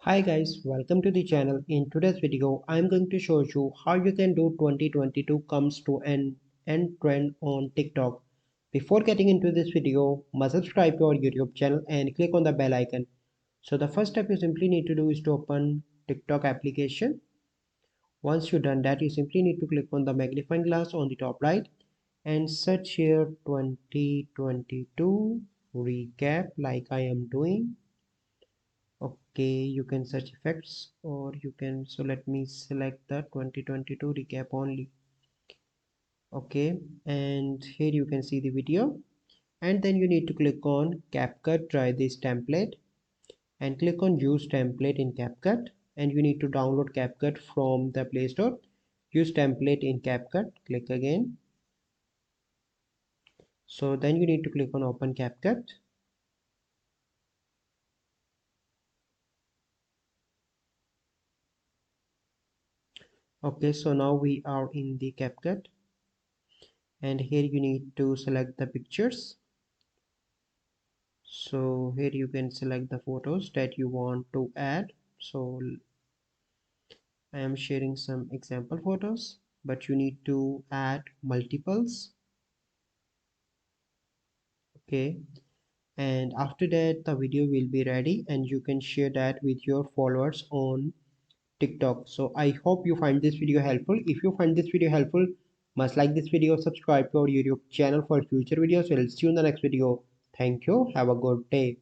Hi guys, welcome to the channel. In today's video, I'm going to show you how you can do 2022 comes to an end trend on TikTok. Before getting into this video, must subscribe to our YouTube channel and click on the bell icon. So the first step you simply need to do is to open TikTok application. Once you've done that, you simply need to click on the magnifying glass on the top right and search here 2022 recap like I am doing. Okay, you can search effects or you can, so let me select the 2022 recap only. Okay, and here you can see the video, and then you need to click on CapCut, try this template, and click on use template in CapCut, and you need to download CapCut from the Play Store. Use template in CapCut, click again. So then you need to click on open CapCut. Okay, so now we are in the CapCut, and here you need to select the pictures. So here you can select the photos that you want to add. So I am sharing some example photos, but you need to add multiples. Okay, and after that the video will be ready and you can share that with your followers on TikTok. So I hope you find this video helpful. If you find this video helpful, must like this video, subscribe to our YouTube channel for future videos. We'll see you in the next video. Thank you, have a good day.